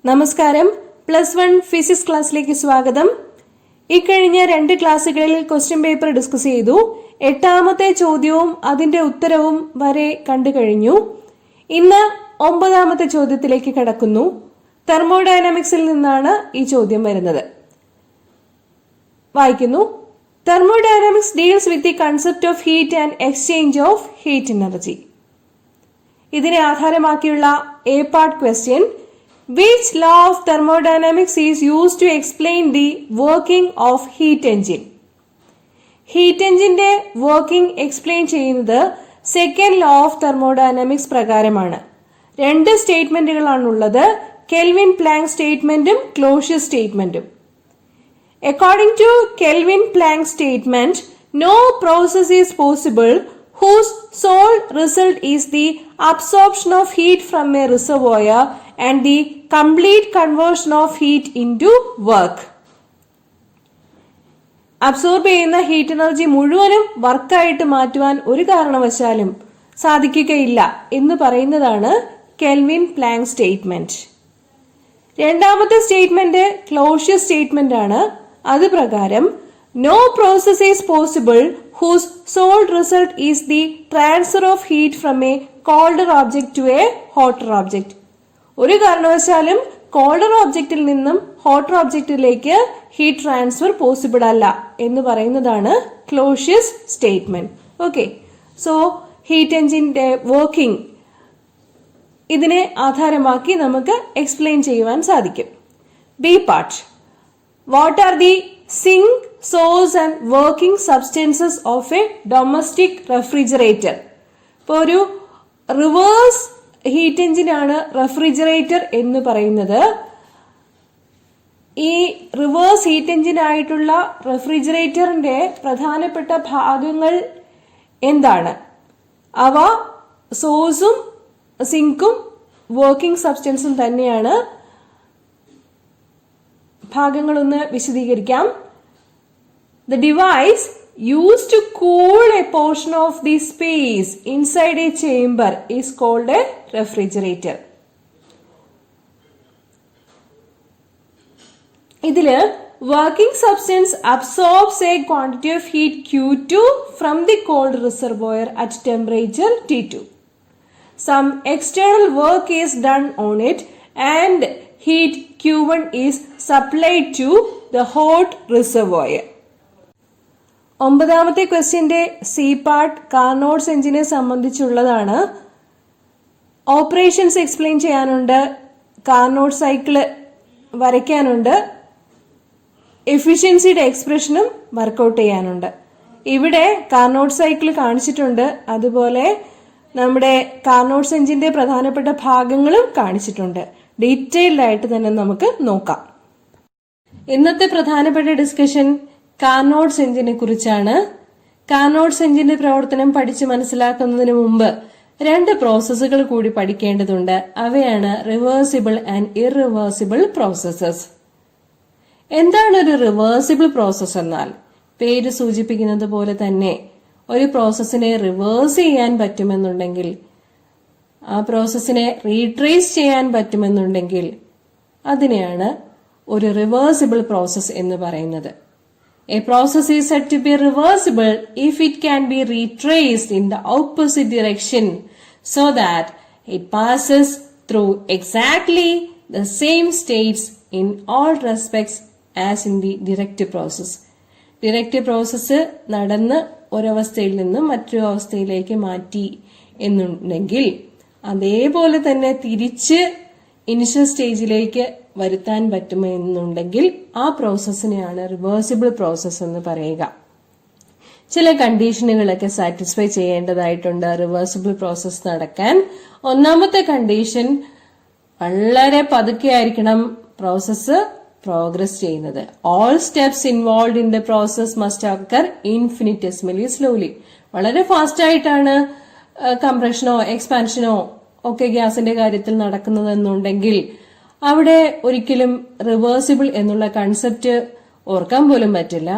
നമസ്കാരം. +1 ഫിസിക്സ് ക്ലാസ്സിലേക്ക് സ്വാഗതം. ഇക്കഴിഞ്ഞ 2 ക്ലാസ്സുകളിൽ ക്വസ്റ്റ്യൻ പേപ്പർ ഡിസ്കസ് ചെയ്തു. 8ാമത്തെ ചോദ്യവും അതിന്റെ ഉത്തരവും വരെ കണ്ടു കഴിഞ്ഞു. ഇന്ന് 9ാമത്തെ ചോദ്യത്തിലേക്ക് കടക്കുന്നു. തെർമോഡൈനാമിക്സിൽ നിന്നാണ് ഈ ചോദ്യം വരുന്നത്. വായിക്കുന്നു. Thermodynamics deals with the concept of heat and exchange of heat energy. ഇതിനെ ആധാരമാക്കിയുള്ള A part question. Which law of thermodynamics is used to explain the working of heat engine? Heat engine working explain ചെയ്യുന്നത് second law of thermodynamics പ്രകാരമാണ്. 2 സ്റ്റേറ്റ്മെന്റുകളാണുള്ളത്. Kelvin Planck സ്റ്റേറ്റ്മെന്റും Clausius സ്റ്റേറ്റ്മെന്റും. According to Kelvin-Planck statement, no process is possible whose sole result is the absorption of heat from a reservoir and the complete conversion of heat into work. Absorb ചെയ്യുന്ന heat energy മുഴുവനും വർക്കായിട്ട് മാറ്റുവാൻ ഒരു കാരണവശാലും സാധിക്കുകയില്ല എന്ന് പറയുന്നതാണ് കെൽവിൻ പ്ലാങ്ക് സ്റ്റേറ്റ്മെന്റ്. രണ്ടാമത്തെ സ്റ്റേറ്റ്മെന്റ് ക്ലോഷ്യസ് സ്റ്റേറ്റ്മെന്റ് ആണ്. അത് പ്രകാരം no process is possible whose sole result is the transfer of heat from a colder object to a hotter object. ഒരു കാരണവശാലും കോൾഡർ ഓബ്ജെക്റ്റിൽ നിന്നും ഹോട്ടർ ഓബ്ജെക്റ്റിലേക്ക് ഹീറ്റ് ട്രാൻസ്ഫർ പോസിബിൾ അല്ല എന്ന് പറയുന്നതാണ് Clausius statement. Okay, so heat എഞ്ചിന്റെ വർക്കിംഗ് ഇതിനെ ആധാരമാക്കി നമുക്ക് എക്സ്പ്ലെയിൻ ചെയ്യുവാൻ സാധിക്കും. B part. What are the sink, source and working substances of a domestic refrigerator? ഇപ്പോൾ ഒരു റിവേഴ്സ് ഹീറ്റ് എഞ്ചിനാണ് റെഫ്രിജറേറ്റർ എന്ന് പറയുന്നത്. ഈ റിവേഴ്സ് ഹീറ്റ് എഞ്ചിനായിട്ടുള്ള റെഫ്രിജറേറ്ററിന്റെ പ്രധാനപ്പെട്ട ഭാഗങ്ങൾ എന്താണ്? അവ സോഴ്സും സിങ്കും വർക്കിംഗ് സബ്സ്റ്റൻസും തന്നെയാണ്. ഭാഗങ്ങളൊന്ന് വിശദീകരിക്കാം. The device used to cool a portion of the space inside a chamber is called a refrigerator. ഇതില് working substance absorbs a quantity of heat Q2 from the cold reservoir at temperature T2. Some external work is done on it and heat Q1 is supplied to the hot reservoir. 9ാമത്തെ ക്വസ്റ്റ്യന്റെ C part Carnot's എഞ്ചിനെ സംബന്ധിച്ചുള്ളതാണ്. Operations explain ചെയ്യാനുണ്ട്, Carnot cycle വരയ്ക്കാനുണ്ട്, എഫിഷ്യൻസിയുടെ എക്സ്പ്രഷനും workout ചെയ്യാനുണ്ട്. ഇവിടെ കാർനോട്ട് സൈക്കിൾ കാണിച്ചിട്ടുണ്ട്, അതുപോലെ നമ്മുടെ കാർനോട്ട്സ് എഞ്ചിന്റെ പ്രധാനപ്പെട്ട ഭാഗങ്ങളും കാണിച്ചിട്ടുണ്ട്. ഡീറ്റെയിൽഡ് ആയിട്ട് തന്നെ നമുക്ക് നോക്കാം. ഇന്നത്തെ പ്രധാനപ്പെട്ട ഡിസ്കഷൻ കാർനോട്ട്സ് എഞ്ചിനെ കുറിച്ചാണ്. കാർനോട്ട്സ് എഞ്ചിന്റെ പ്രവർത്തനം പഠിച്ച് മനസ്സിലാക്കുന്നതിന് മുമ്പ് 2 പ്രോസസ്സുകൾ കൂടി പഠിക്കേണ്ടതുണ്ട്. അവയാണ് റിവേഴ്സിബിൾ ആൻഡ് ഇറിവേഴ്സിബിൾ പ്രോസസ്സസ്. എന്താണ് ഒരു റിവേഴ്സിബിൾ പ്രോസസ് എന്നാൽ? പേര് സൂചിപ്പിക്കുന്നത് പോലെ തന്നെ ഒരു പ്രോസസ്സിനെ റിവേഴ്സ് ചെയ്യാൻ പറ്റുമെന്നുണ്ടെങ്കിൽ, ആ പ്രോസസ്സിനെ റീട്രേസ് ചെയ്യാൻ പറ്റുമെന്നുണ്ടെങ്കിൽ അതിനെയാണ് ഒരു റിവേഴ്സിബിൾ പ്രോസസ് എന്ന് പറയുന്നത്. A process is said to be reversible if it can be retraced in the opposite direction so that it passes through exactly the same states in all respects as in the direct process. Direct process നടന്ന് ഒരവസ്ഥയിൽ നിന്നും മറ്റൊരു അവസ്ഥയിലേക്ക് മാറ്റി എന്നുണ്ടെങ്കിൽ അതേപോലെ തന്നെ തിരിച്ച് ഇനിഷ്യൽ സ്റ്റേജിലേക്ക് വരുത്താൻ പറ്റുമെന്നുണ്ടെങ്കിൽ ആ പ്രോസസ്സിനെയാണ് റിവേഴ്സിബിൾ പ്രോസസ് എന്ന് പറയുക. ചില കണ്ടീഷനുകളൊക്കെ സാറ്റിസ്ഫൈ ചെയ്യേണ്ടതായിട്ടുണ്ട് റിവേഴ്സിബിൾ പ്രോസസ് നടക്കാൻ. ഒന്നാമത്തെ കണ്ടീഷൻ, വളരെ പതുക്കെ ആയിരിക്കണം പ്രോസസ്സ് പ്രോഗ്രസ് ചെയ്യുന്നത്. All steps involve in the process must occur infinitesimally slowly. വളരെ ഫാസ്റ്റ് ആയിട്ടാണ് കംപ്രഷനോ എക്സ്പാൻഷനോ ഒക്കെ ഗ്യാസിന്റെ കാര്യത്തിൽ നടക്കുന്നതെന്നുണ്ടെങ്കിൽ അവിടെ ഒരിക്കലും റിവേഴ്സിബിൾ എന്നുള്ള കൺസെപ്റ്റ് ഓർക്കാൻ പോലും പറ്റില്ല.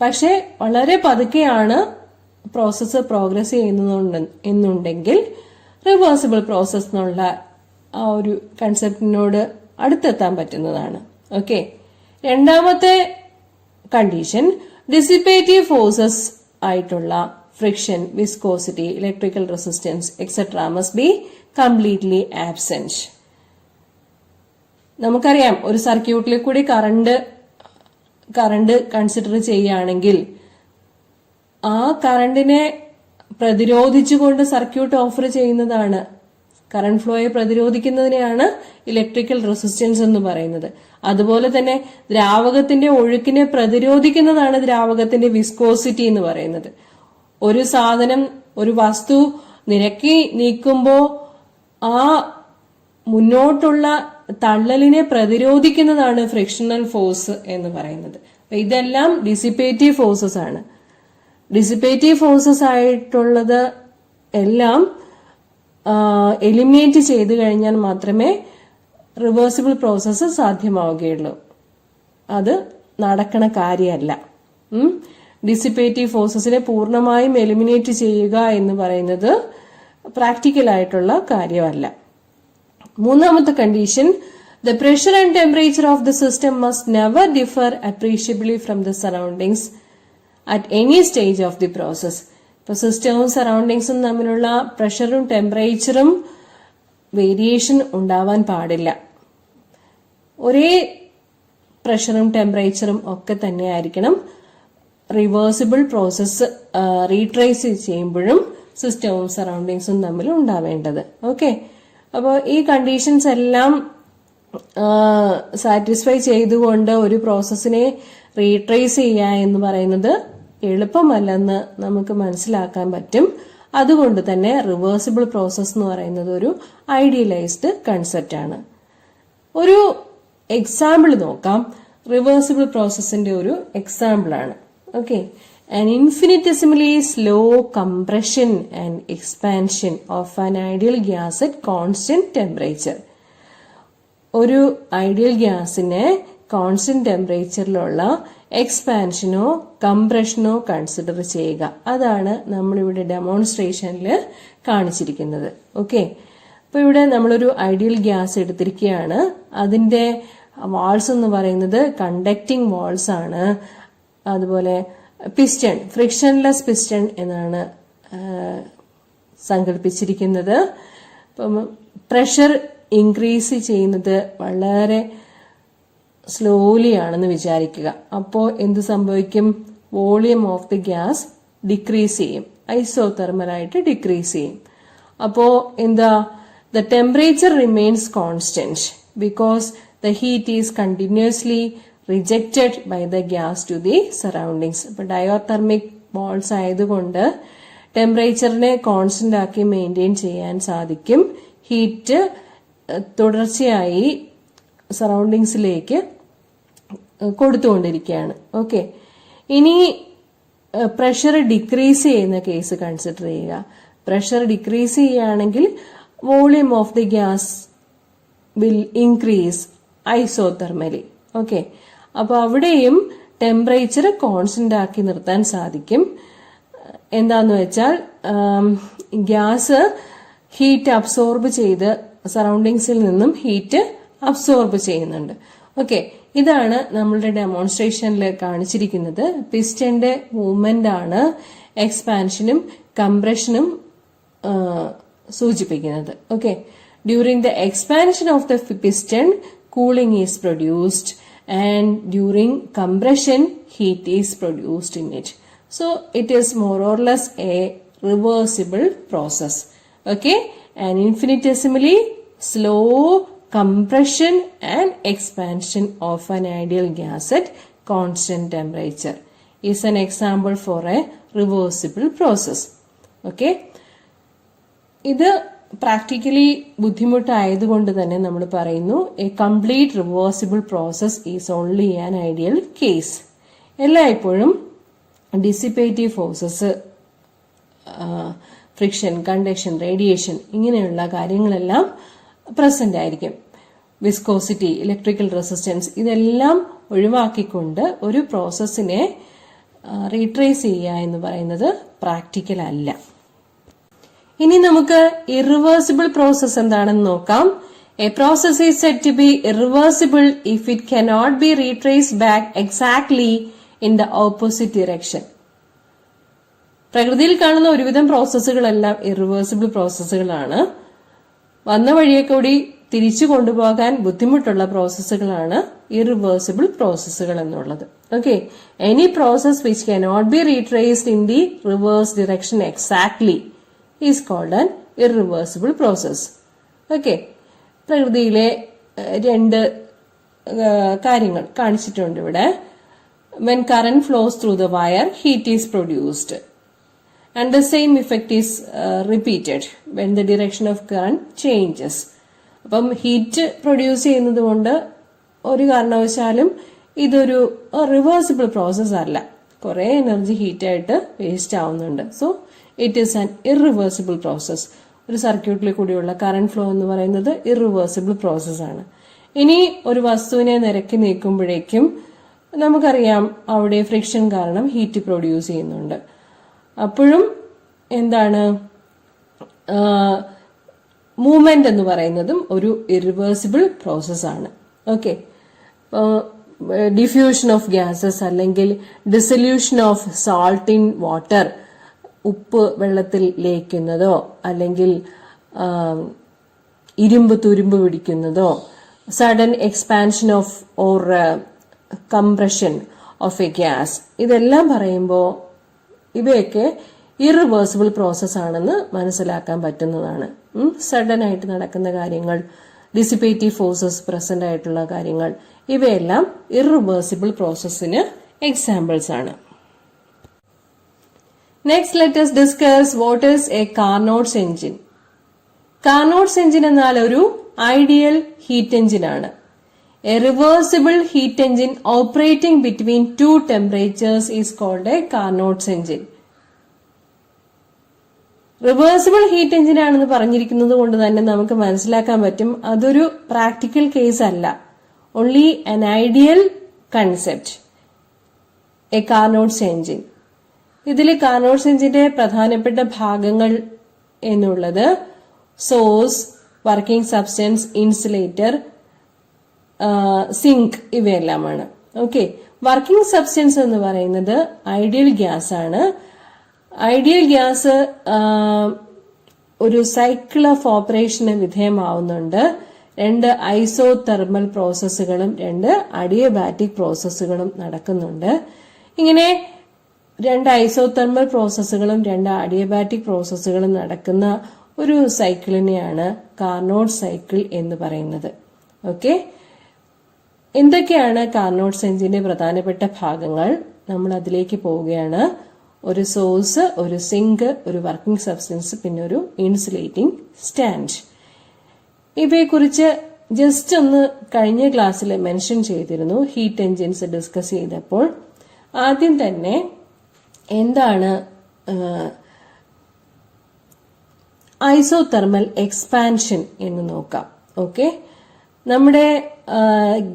പക്ഷെ വളരെ പതുക്കെയാണ് പ്രോസസ്സ് പ്രോഗ്രസ് ചെയ്യുന്നുണ്ടെങ്കിൽ റിവേഴ്സിബിൾ പ്രോസസ് എന്നുള്ള ആ ഒരു കൺസെപ്റ്റിനോട് അടുത്തെത്താൻ പറ്റുന്നതാണ്. ഓക്കെ, രണ്ടാമത്തെ കണ്ടീഷൻ ഡിസിപ്പേറ്റീവ് ഫോഴ്സസ് ആയിട്ടുള്ള friction, viscosity, electrical resistance etcetera must be completely absent. നമുക്കറിയാം, ഒരു സർക്യൂട്ടിൽ കൂടി കറണ്ട് കൺസിഡർ ചെയ്യുകയാണെങ്കിൽ ആ കറണ്ടിനെ പ്രതിരോധിച്ചുകൊണ്ട് സർക്യൂട്ട് ഓഫർ ചെയ്യുന്നതാണ്, കറണ്ട് ഫ്ലോയെ പ്രതിരോധിക്കുന്നതിനെയാണ് ഇലക്ട്രിക്കൽ റെസിസ്റ്റൻസ് എന്ന് പറയുന്നത്. അതുപോലെ തന്നെ ദ്രാവകത്തിന്റെ ഒഴുക്കിനെ പ്രതിരോധിക്കുന്നതാണ് ദ്രാവകത്തിന്റെ വിസ്കോസിറ്റി എന്ന് പറയുന്നത്. ഒരു സാധനം, ഒരു വസ്തു നിരക്കി നീക്കുമ്പോൾ ആ മുന്നോട്ടുള്ള തള്ളലിനെ പ്രതിരോധിക്കുന്നതാണ് ഫ്രിക്ഷണൽ ഫോഴ്സ് എന്ന് പറയുന്നത്. ഇതെല്ലാം ഡിസിപ്പേറ്റീവ് ഫോഴ്സസ് ആണ്. ഡിസിപ്പേറ്റീവ് ഫോഴ്സസ് ആയിട്ടുള്ളത് എല്ലാം എലിമിനേറ്റ് ചെയ്തു കഴിഞ്ഞാൽ മാത്രമേ റിവേഴ്സിബിൾ പ്രോസസ്സ് സാധ്യമാവുകയുള്ളൂ. അത് നടക്കണ കാര്യമല്ല. ഡിസിപ്പേറ്റീവ് ഫോഴ്സസിനെ പൂർണ്ണമായും എലിമിനേറ്റ് ചെയ്യുക എന്ന് പറയുന്നത് പ്രാക്ടിക്കൽ ആയിട്ടുള്ള കാര്യമല്ല. മൂന്നാമത്തെ condition, the pressure and temperature of the system must never differ appreciably from the surroundings at any stage of the process. ഇപ്പൊ സിസ്റ്റവും സറൗണ്ടിങ്സും തമ്മിലുള്ള പ്രഷറും ടെമ്പറേച്ചറും വേരിയേഷൻ ഉണ്ടാവാൻ പാടില്ല. ഒരേ പ്രഷറും ടെമ്പറേച്ചറും ഒക്കെ തന്നെ ആയിരിക്കണം റിവേഴ്സിബിൾ പ്രോസസ്സ് റീട്രേസ് ചെയ്യുമ്പോഴും സിസ്റ്റവും സറൗണ്ടിങ്സും തമ്മിൽ ഉണ്ടാവേണ്ടത്. ഓക്കെ, അപ്പോൾ ഈ കണ്ടീഷൻസ് എല്ലാം സാറ്റിസ്ഫൈ ചെയ്തുകൊണ്ട് ഒരു പ്രോസസ്സിനെ റീട്രേസ് ചെയ്യുക എന്ന് പറയുന്നത് എളുപ്പമല്ലെന്ന് നമുക്ക് മനസ്സിലാക്കാൻ പറ്റും. അതുകൊണ്ട് തന്നെ റിവേഴ്സിബിൾ പ്രോസസ് എന്ന് പറയുന്നത് ഒരു ഐഡിയലൈസ്ഡ് കൺസെപ്റ്റ് ആണ്. ഒരു എക്സാമ്പിൾ നോക്കാം. റിവേഴ്സിബിൾ പ്രോസസ്സിന്റെ ഒരു എക്സാമ്പിൾ ആണ്. Okay, an infinitesimally slow compression and expansion of an ideal gas at constant temperature. ഒരു ഐഡിയൽ ഗ്യാസിനെ കോൺസ്റ്റന്റ് ടെമ്പറേച്ചറിലുള്ള എക്സ്പാൻഷനോ കംപ്രഷനോ കൺസിഡർ ചെയ്യുക. അതാണ് നമ്മളിവിടെ ഡെമോൺസ്ട്രേഷനിൽ കാണിച്ചിരിക്കുന്നത്. ഓക്കെ, അപ്പൊ ഇവിടെ നമ്മളൊരു ഐഡിയൽ ഗ്യാസ് എടുത്തിരിക്കുകയാണ്. അതിന്റെ വാൾസ് എന്ന് പറയുന്നത് കണ്ടക്ടിങ് വാൾസ് ആണ്. അതുപോലെ പിസ്റ്റൺ, ഫ്രിക്ഷൻലെസ് പിസ്റ്റൺ എന്നാണ് സങ്കല്പിച്ചിരിക്കുന്നത്. അപ്പം പ്രഷർ ഇൻക്രീസ് ചെയ്യുന്നത് വളരെ സ്ലോലി ആണെന്ന് വിചാരിക്കുക. അപ്പോൾ എന്ത് സംഭവിക്കും? Volume of the gas decrease ചെയ്യും, ഐസോതെർമലായിട്ട് ഡിക്രീസ് ചെയ്യും. അപ്പോൾ എന്താ? The temperature remains constant because the heat is continuously rejected by the gas to the surroundings. ഇപ്പൊ ഡയോതെർമിക് വാൾസ് ആയതുകൊണ്ട് ടെമ്പറേച്ചറിനെ കോൺസ്റ്റന്റ് ആക്കി മെയിൻറ്റെയിൻ ചെയ്യാൻ സാധിക്കും. ഹീറ്റ് തുടർച്ചയായി സറൗണ്ടിങ്സിലേക്ക് കൊടുത്തുകൊണ്ടിരിക്കുകയാണ്. ഓക്കെ, ഇനി പ്രഷർ ഡിക്രീസ് ചെയ്യുന്ന കേസ് കൺസിഡർ ചെയ്യുക. പ്രഷർ ഡിക്രീസ് ചെയ്യുകയാണെങ്കിൽ volume of the gas will increase isothermally. Okay, അപ്പൊ അവിടെയും ടെമ്പറേച്ചർ കോൺസ്റ്റന്റ് ആക്കി നിർത്താൻ സാധിക്കും. എന്താന്ന് വെച്ചാൽ ഗ്യാസ് ഹീറ്റ് അബ്സോർബ് ചെയ്ത് സറൗണ്ടിങ്സിൽ നിന്നും ഹീറ്റ് അബ്സോർബ് ചെയ്യുന്നുണ്ട്. ഓക്കെ, ഇതാണ് നമ്മളുടെ ഡെമോൺസ്ട്രേഷനിൽ കാണിച്ചിരിക്കുന്നത്. പിസ്റ്റന്റെ മൂവ്മെന്റ് ആണ് എക്സ്പാൻഷനും കംപ്രഷനും സൂചിപ്പിക്കുന്നത്. Okay, during the expansion of the piston cooling is produced and during compression heat is produced in it. So it is more or less a reversible process. Okay, an infinitesimally slow compression and expansion of an ideal gas at constant temperature is an example for a reversible process. Okay, ഇത് practically ബുദ്ധിമുട്ടായതുകൊണ്ട് തന്നെ നമ്മൾ പറയുന്നു a complete reversible process is only an ideal case. എല്ലായ്പ്പോഴും dissipative forces, friction, conduction, radiation ഇങ്ങനെയുള്ള കാര്യങ്ങളെല്ലാം present ആയിരിക്കും. Viscosity, electrical resistance ഇതെല്ലാം ഒഴിവാക്കിക്കൊണ്ട് ഒരു പ്രോസസ്സിനെ റീട്രേസ് ചെയ്യുക എന്ന് പറയുന്നത് പ്രാക്ടിക്കൽ അല്ല. ഇനി നമുക്ക് ഇറിവേഴ്സിബിൾ പ്രോസസ് എന്താണെന്ന് നോക്കാം. A process is said to be irreversible if it cannot be retraced back exactly in the opposite direction. പ്രകൃതിയിൽ കാണുന്ന ഒരുവിധം പ്രോസസ്സുകളെല്ലാം ഇറിവേഴ്സിബിൾ പ്രോസസ്സുകളാണ്. വന്ന വഴിയെ കൂടി തിരിച്ചു കൊണ്ടുപോകാൻ ബുദ്ധിമുട്ടുള്ള പ്രോസസ്സുകളാണ് ഇറിവേഴ്സിബിൾ പ്രോസസ്സുകൾ എന്നുള്ളത്. Okay, any process which cannot be retraced in the reverse direction exactly is called an irreversible process. Okay, പ്രകൃതിയിലെ രണ്ട് കാര്യങ്ങൾ കാണിച്ചിട്ടുണ്ട് ഇവിടെ. When current flows through the wire, heat is produced. And the same effect is repeated when the direction of current changes. അപ്പം heat produce ചെയ്യുന്നത് കൊണ്ട് ഒരു കാരണവശാലും ഇതൊരു റിവേഴ്സിബിൾ പ്രോസസ് അല്ല. കുറെ എനർജി ഹീറ്റായിട്ട് വേസ്റ്റ് ആവുന്നുണ്ട്. So it is an irreversible process. ഒരു സർക്യൂട്ടിൽ കൂടിയുള്ള കറന്റ് ഫ്ലോ എന്ന് പറയുന്നത് ഇറിവേഴ്സിബിൾ പ്രോസസ് ആണ്. ഇനി ഒരു വസ്തുവിനെ നിരക്കി നീക്കുമ്പോഴേക്കും നമുക്കറിയാം അവിടെ ഫ്രിക്ഷൻ കാരണം ഹീറ്റ് പ്രൊഡ്യൂസ് ചെയ്യുന്നുണ്ട്. അപ്പോഴും എന്താണ്, മൂവ്മെന്റ് എന്ന് പറയുന്നതും ഒരു ഇറിവേഴ്സിബിൾ പ്രോസസ് ആണ്. ഓക്കെ, ഡിഫ്യൂഷൻ ഓഫ് ഗ്യാസസ് അല്ലെങ്കിൽ dissolution of salt in water, ഉപ്പ് വെള്ളത്തിൽ ലയിക്കുന്നതോ അല്ലെങ്കിൽ ഇരുമ്പ് തുരുമ്പ് പിടിക്കുന്നതോ, sudden expansion of or compression of a gas, ഇതെല്ലാം പറയുമ്പോൾ ഇവയൊക്കെ ഇറിവേഴ്സിബിൾ പ്രോസസ് ആണെന്ന് മനസ്സിലാക്കാൻ പറ്റുന്നതാണ്. സഡൻ ആയിട്ട് നടക്കുന്ന കാര്യങ്ങൾ, ഡിസിപ്പേറ്റീവ് ഫോഴ്സസ് പ്രസന്റ് ആയിട്ടുള്ള കാര്യങ്ങൾ, ഇവയെല്ലാം ഇറിവേഴ്സിബിൾ പ്രോസസ്സിന് എക്സാമ്പിൾസ് ആണ്. Next let us discuss what is a Carnot's engine. Carnot's engine എന്നാൽ ഒരു ഐഡിയൽ ഹീറ്റ് എഞ്ചിൻ ആണ്. A reversible heat engine operating between two temperatures is called a Carnot's engine. Reversible heat engine ആണെന്ന് പറഞ്ഞിരിക്കുന്നത് കൊണ്ട് തന്നെ നമുക്ക് മനസ്സിലാക്കാൻ പറ്റും അതൊരു പ്രാക്ടിക്കൽ കേസ് അല്ല, only an ideal concept. A Carnot's engine. ഇതിൽ കാർനോട്ട്സ് എഞ്ചിന്റെ പ്രധാനപ്പെട്ട ഭാഗങ്ങൾ എന്നുള്ളത് source, working substance, insulator, sink, ഇവയെല്ലാമാണ്. ഓക്കെ, വർക്കിംഗ് സബ്സ്റ്റൻസ് എന്ന് പറയുന്നത് ഐഡിയൽ ഗ്യാസ് ആണ്. ഐഡിയൽ ഗ്യാസ് ഒരു സൈക്കിൾ ഓഫ് ഓപ്പറേഷന് വിധേയമാവുന്നുണ്ട്. രണ്ട് ഐസോതെർമൽ പ്രോസസ്സുകളും രണ്ട് അഡിയബാറ്റിക് പ്രോസസ്സുകളും നടക്കുന്നുണ്ട്. ഇങ്ങനെ രണ്ട് ഐസോതെർമൽ പ്രോസസ്സുകളും രണ്ട് അഡിയബാറ്റിക് പ്രോസസ്സുകളും നടക്കുന്ന ഒരു സൈക്കിളിനെയാണ് കാർനോട്ട് സൈക്കിൾ എന്ന് പറയുന്നത്. ഓക്കെ, എന്തൊക്കെയാണ് കാർനോട്ട്സ് എഞ്ചിന്റെ പ്രധാനപ്പെട്ട ഭാഗങ്ങൾ? നമ്മൾ അതിലേക്ക് പോവുകയാണ്. ഒരു സോഴ്സ്, ഒരു സിങ്ക്, ഒരു വർക്കിംഗ് സബ്സ്റ്റൻസ്, പിന്നെ ഒരു ഇൻസുലേറ്റിംഗ് സ്റ്റാൻഡ്. ഇവയെക്കുറിച്ച് ജസ്റ്റ് ഒന്ന് കഴിഞ്ഞ ക്ലാസ്സിൽ മെൻഷൻ ചെയ്തിരുന്നു ഹീറ്റ് എഞ്ചിൻസ് ഡിസ്കസ് ചെയ്തപ്പോൾ. ആദ്യം തന്നെ എന്താണ് ഐസോതെർമൽ എക്സ്പാൻഷൻ എന്ന് നോക്കാം. ഓക്കെ, നമ്മുടെ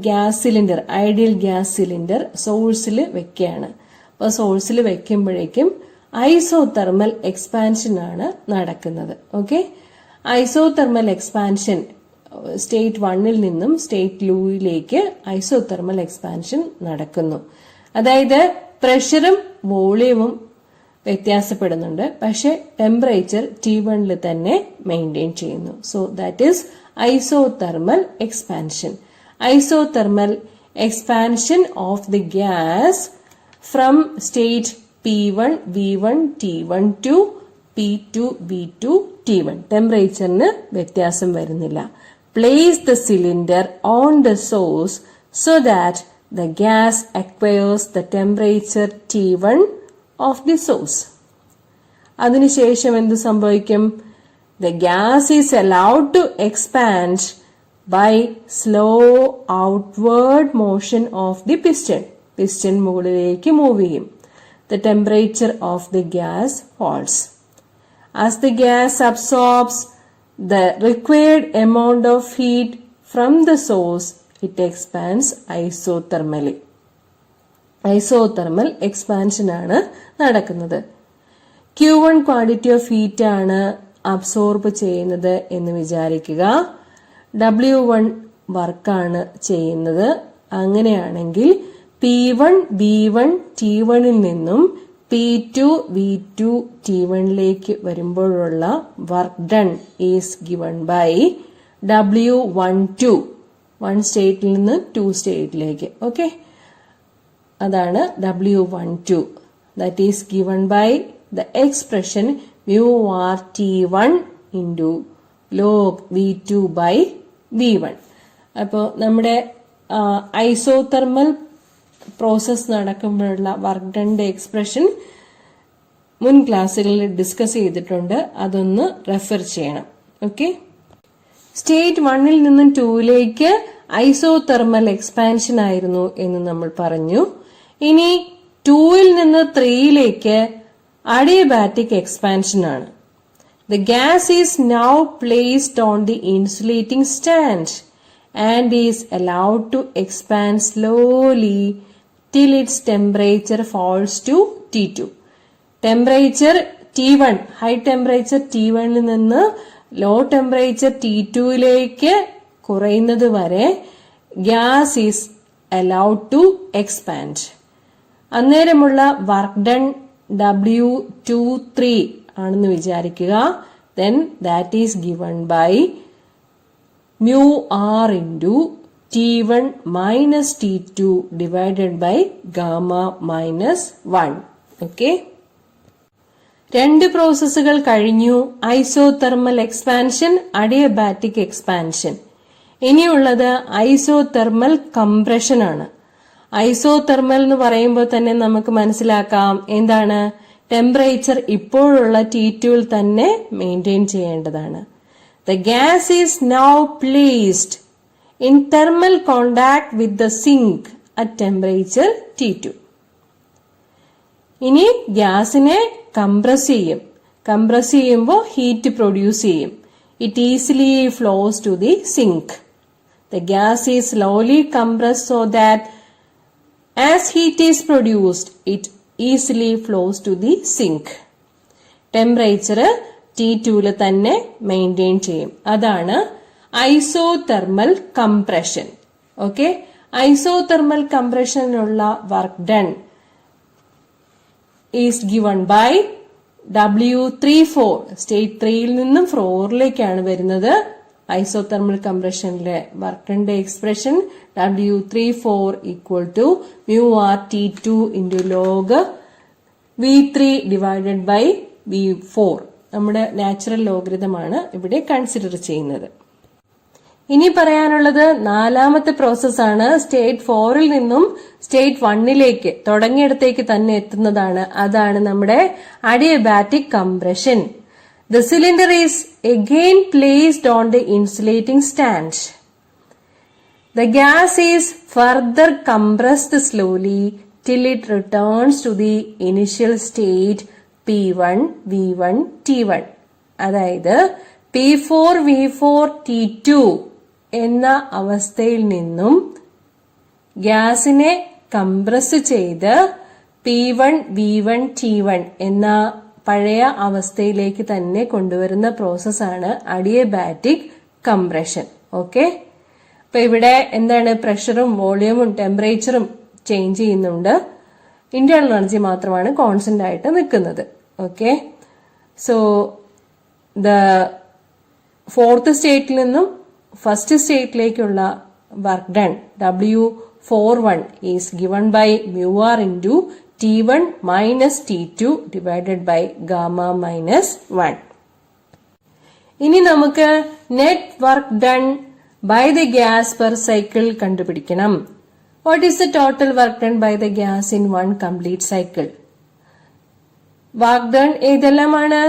gas cylinder, ideal gas cylinder സോഴ്സിൽ വെക്കുകയാണ്. അപ്പോൾ സോഴ്സിൽ വെക്കുമ്പോഴേക്കും ഐസോതെർമൽ എക്സ്പാൻഷൻ ആണ് നടക്കുന്നത്. ഓക്കെ, ഐസോതെർമൽ എക്സ്പാൻഷൻ സ്റ്റേറ്റ് 1 നിന്നും സ്റ്റേറ്റ് 2 ഐസോതെർമൽ എക്സ്പാൻഷൻ നടക്കുന്നു. അതായത് പ്രഷറും വോളിയവും വ്യത്യാസപ്പെടുന്നുണ്ട്, പക്ഷെ ടെമ്പറേച്ചർ T1 തന്നെ മെയിൻറ്റെയിൻ ചെയ്യുന്നു. So that is isothermal expansion. Isothermal expansion of the gas from state P1 V1 T1 to P2 V2 T1. ടെമ്പറേച്ചറിന് വ്യത്യാസം വരുന്നില്ല. Place the cylinder on the source so that the gas acquires the temperature T1 of the source. അതിനുശേഷം എന്ത് സംഭവിക്കും? The gas is allowed to expand by slow outward motion of the piston. Piston മുകളിലേക്ക് move ചെയ്യും. The temperature of the gas falls. As the gas absorbs the required amount of heat from the source, it expands isothermally. Isothermal expansion ആണ് നടക്കുന്നത്. Q1 quantity of heat ആണ് absorb ചെയ്യുന്നത് എന്ന് വിചാരിക്കുക. W1 വർക്കാണ് ചെയ്യുന്നത്. അങ്ങനെയാണെങ്കിൽ P1 B1 T1ൽ നിന്നും P2 V2 T1ലേക്ക് വരുമ്പോഴുള്ള work done is given by W12 1 സ്റ്റേറ്റിൽ നിന്ന് 2 സ്റ്റേറ്റിലേക്ക്. ഓക്കെ, അതാണ് W12. That is given by the expression μr T1 into log V2 ബൈ V1. അപ്പോൾ നമ്മുടെ ഐസോതെർമൽ പ്രോസസ് നടക്കുമ്പോഴുള്ള വർക്ക് ഡണ്ണിന്റെ എക്സ്പ്രഷൻ മുൻ ക്ലാസ്സുകളിൽ ഡിസ്കസ് ചെയ്തിട്ടുണ്ട്. അതൊന്ന് റെഫർ ചെയ്യണം. ഓക്കെ, സ്റ്റേറ്റ് 1ൽ നിന്നും 2ലേക്ക് ഐസോതെർമൽ എക്സ്പാൻഷൻ ആയിരുന്നു എന്ന് നമ്മൾ പറഞ്ഞു. ഇനി 2ൽ നിന്ന് 3ലേക്ക് അഡിയബാറ്റിക് എക്സ്പാൻഷൻ ആണ്. The gas is now placed on the insulating stand and is allowed to expand slowly till its temperature falls to T2. Temperature T1, high temperature T1 ൽ നിന്ന് low temperature T2ലേക്ക് കുറയുന്നത് വരെ gas is allowed to expand. അന്നേരമുള്ള work done W23 ആണെന്ന് വിചാരിക്കുക. Then that is given by μr into T1 minus T2 divided by gamma minus 1. Okay. രണ്ട് പ്രോസസ്സുകൾ കഴിഞ്ഞു. Isothermal expansion, adiabatic expansion. ഇനിയുള്ളത് ഐസോതെർമൽ കംപ്രഷൻ ആണ്. ഐസോതെർമൽ എന്ന് പറയുമ്പോൾ തന്നെ നമുക്ക് മനസ്സിലാക്കാം എന്താണ്, ടെമ്പറേച്ചർ ഇപ്പോഴുള്ള T2ൽ തന്നെ മെയിൻറ്റെയിൻ ചെയ്യേണ്ടതാണ്. The gas is now placed in thermal contact with the sink at temperature T2. ഇനി ഗ്യാസിനെ കംപ്രസ് ചെയ്യും. കംപ്രസ് ചെയ്യുമ്പോൾ ഹീറ്റ് പ്രൊഡ്യൂസ് ചെയ്യും. It easily flows to the sink. The gas is slowly compressed so that as heat is produced, it easily flows to the sink. Temperature T2ൽ തന്നെ maintain ചെയ്യും. അതാണ് isothermal compression. Okay, isothermal കംപ്രഷനുള്ള work done is given by W34. State 3ൽ നിന്നും 4ലേക്കാണ് വരുന്നത്. Isothermal കംപ്രഷനിലെ വർക്ക് ഡണ്ണിന്റെ expression W34 equal to μr T2 into log V3 divided by V4. നമ്മുടെ നാച്ചുറൽ ലോഗരിതമാണ് ഇവിടെ കൺസിഡർ ചെയ്യുന്നത്. ഇനി പറയാനുള്ളത് നാലാമത്തെ പ്രോസസ്സാണ്. സ്റ്റേറ്റ് 4ൽ നിന്നും സ്റ്റേറ്റ് 1ലേക്ക് തുടങ്ങിയിടത്തേക്ക് തന്നെ എത്തുന്നതാണ്. അതാണ് നമ്മുടെ adiabatic compression. The cylinder is again placed on the insulating stand. The gas is further compressed slowly till it returns to the initial state P1 V1 T1. അതായത് P4 V4 T2 എന്ന അവസ്ഥയിൽ നിന്നും ഗ്യാസിനെ compress ചെയ്ത് P1 V1 T1 എന്ന പഴയ അവസ്ഥയിലേക്ക് തന്നെ കൊണ്ടുവരുന്ന പ്രോസസ്സാണ് അഡിയബാറ്റിക് കംപ്രഷൻ. ഓക്കെ, അപ്പൊ ഇവിടെ എന്താണ്, പ്രഷറും വോളിയമും ടെമ്പറേച്ചറും ചേഞ്ച് ചെയ്യുന്നുണ്ട്. ഇന്റേണൽ എനർജി മാത്രമാണ് കോൺസ്റ്റന്റ് ആയിട്ട് നിൽക്കുന്നത്. ഓക്കെ, സോ ദ ഫോർത്ത് സ്റ്റേറ്റിൽ നിന്നും ഫസ്റ്റ് സ്റ്റേറ്റിലേക്കുള്ള work done W41 is given by μr into T1 minus T2 divided by gamma minus 1. ഇനി നമുക്ക് net work done by the gas per cycle കണ്ടുപിടിക്കണം. What is the total work done by the gas in one complete cycle? Work done ഏതെല്ലാമാണ്?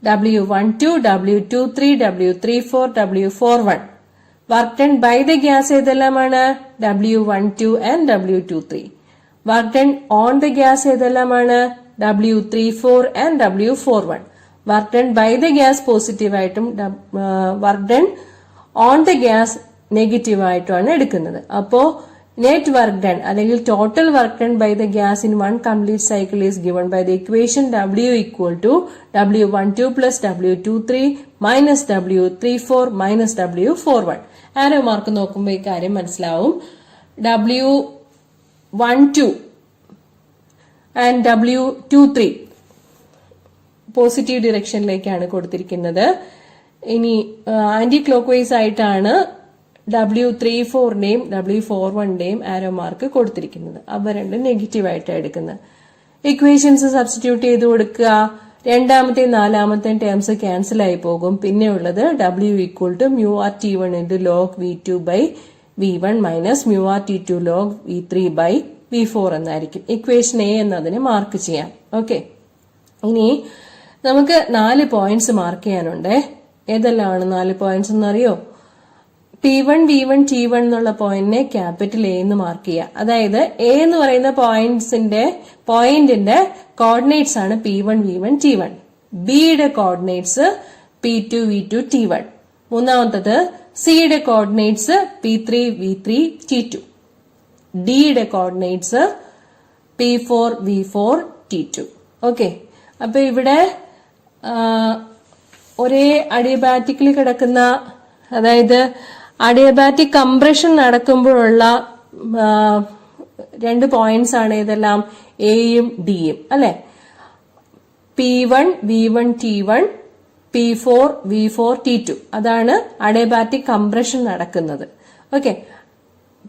W12, W23, W34, W41. Work done by the gas ഏതെല്ലാമാണ്? W12 and W23. Work done on the gas ഏതെല്ലാമാണ്? W34 and W41. Work done by the gas പോസിറ്റീവായിട്ടും work done on the gas നെഗറ്റീവായിട്ടുമാണ് എടുക്കുന്നത്. അപ്പോ net work done അല്ലെങ്കിൽ total work done by the gas in one complete cycle is given by the equation W equal to W12 plus W23 minus W34 minus W41. Arrow mark നോക്കുമ്പോൾ ഈ കാര്യം മനസ്സിലാവും. W12 and W23 positive ഡിറക്ഷനിലേക്കാണ് കൊടുത്തിരിക്കുന്നത്. ഇനി anti clock vice ആയിട്ടാണ് W34ന്റെയും W41ന്റെയും arrow mark കൊടുത്തിരിക്കുന്നത്. അവ രണ്ടും നെഗറ്റീവ് ആയിട്ട് എടുക്കുന്നത്. ഇക്വേഷൻസ് സബ്സ്റ്റിറ്റ്യൂട്ട് ചെയ്ത് കൊടുക്കുക. രണ്ടാമത്തെ നാലാമത്തെ ടേംസ് ക്യാൻസൽ ആയി പോകും. പിന്നെ ഉള്ളത് W equal to mu r T1 into log V2 by V1 minus mu r T2 log V3 by V4 എന്നായിരിക്കും. ഇക്വേഷൻ എ എന്നതിന് മാർക്ക് ചെയ്യാം. ഓക്കെ, ഇനി നമുക്ക് 4 പോയിന്റ്സ് മാർക്ക് ചെയ്യാനുണ്ട്. ഏതെല്ലാമാണ് 4 പോയിന്റ്സ് എന്നറിയോ? P1, V1, T1 എന്നുള്ള പോയിന്റിനെ ക്യാപിറ്റൽ എ എന്ന് മാർക്ക് ചെയ്യുക. അതായത് എ എന്ന് പറയുന്ന പോയിന്റിന്റെ കോർഡിനേറ്റ്സ് ആണ് P1, V1, T1. ബിയുടെ കോർഡിനേറ്റ്സ് P2, V2, T1. മൂന്നാമത്തത് സിയുടെ കോർഡിനേറ്റ്സ് P3, V3, T2. ഡിയുടെ coordinates P4, V4, T2. Okay, അപ്പൊ ഇവിടെ ഒരേ അഡിയബാറ്റിക്കിൽ കിടക്കുന്ന, അതായത് അഡിയബാറ്റിക് കംപ്രഷൻ നടക്കുമ്പോഴുള്ള 2 പോയിന്റ്സ് ആണ് ഇതെല്ലാം, എയും ഡിയും അല്ലെ. P1, V1, T1, P4, V4, T2. അതാണ് അഡിയബാറ്റിക് കംപ്രഷൻ നടക്കുന്നത്. ഓക്കെ,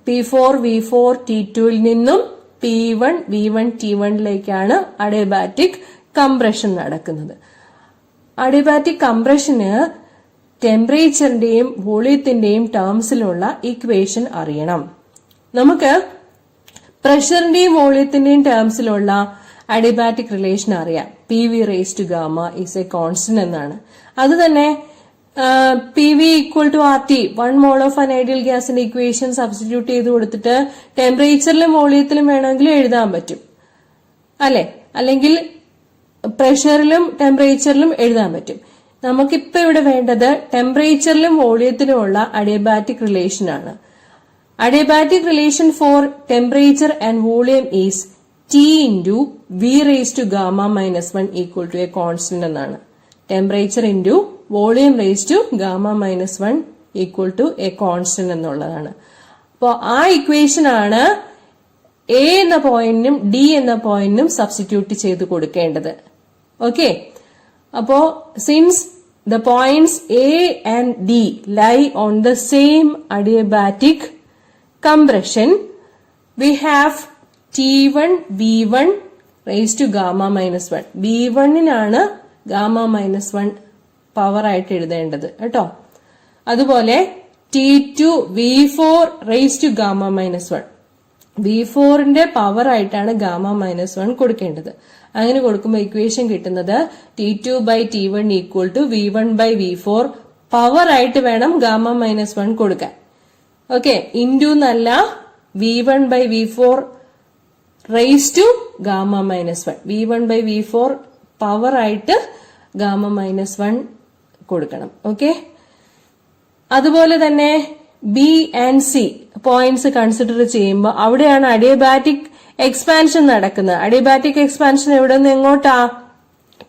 P4, V4, T2ൽ നിന്നും P1, V1, T1ലേക്കാണ് അഡിയബാറ്റിക് കംപ്രഷൻ നടക്കുന്നത്. അഡിയബാറ്റിക് കംപ്രഷന് ടെമ്പറേച്ചറിന്റെയും വോളിയത്തിന്റെയും ടേംസിലുള്ള ഇക്വേഷൻ അറിയണം. നമുക്ക് പ്രഷറിന്റെയും വോളിയത്തിന്റെയും ടേംസിലുള്ള അഡിയബാറ്റിക് റിലേഷൻ അറിയാം. PV raised to gamma is a constant എന്നാണ്. അത് തന്നെ PV equal to RT, 1 mole of an ideal ഗ്യാസിന്റെ ഇക്വേഷൻ സബ്സ്റ്റിറ്റ്യൂട്ട് ചെയ്ത് കൊടുത്തിട്ട് ടെമ്പറേച്ചറിലും വോളിയത്തിലും വേണമെങ്കിൽ എഴുതാൻ പറ്റും അല്ലെ, അല്ലെങ്കിൽ പ്രഷറിലും ടെമ്പറേച്ചറിലും എഴുതാൻ പറ്റും. നമുക്കിപ്പോ ഇവിടെ വേണ്ടത് ടെമ്പറേച്ചറിലും വോളിയത്തിലുമുള്ള അഡിയബാറ്റിക് റിലേഷൻ ആണ്. Adiabatic relation four temperature and volume is T into V raised to gamma minus 1 equal to a constant എന്നാണ്. Temperature into volume raise to gamma minus 1 equal to a constant എന്നുള്ളതാണ്. അപ്പോൾ ആ equation ആണ് A എന്ന പോയിന്റിനും D എന്ന പോയിന്റിനും substitute ചെയ്ത് കൊടുക്കേണ്ടത്. ഓക്കെ, അപ്പോ since the points A and D lie on the same adiabatic compression, we have T1 V1 raised to gamma minus 1. V1-നാണ് ഗാമ മൈനസ് 1 പവർ ആയിട്ട് എഴുതേണ്ടത് കേട്ടോ. അതുപോലെ T2 V4 raised to gamma minus 1. V4ന്റെ power ആയിട്ടാണ് gamma minus 1 കൊടുക്കേണ്ടത്. അങ്ങനെ കൊടുക്കുമ്പോൾ ഇക്വേഷൻ കിട്ടുന്നത് T2 by T1 equal to V1 by V4 power ആയിട്ട് വേണം ഗാമ മൈനസ് 1 കൊടുക്കാൻ. ഓക്കെ, ഇൻറ്റു എന്നല്ല, V1 by V4 raise to gamma minus 1. V1 by V4 power ആയിട്ട് ഗാമ മൈനസ് 1 കൊടുക്കണം. ഓക്കെ, അതുപോലെ തന്നെ B and C points consider ചെയ്യുമ്പോൾ അവിടെയാണ് അഡിയബാറ്റിക് എക്സ്പാൻഷൻ നടക്കുന്നത്. അഡിയബാറ്റിക് എക്സ്പാൻഷൻ എവിടെ നിന്ന് എങ്ങോട്ടാ?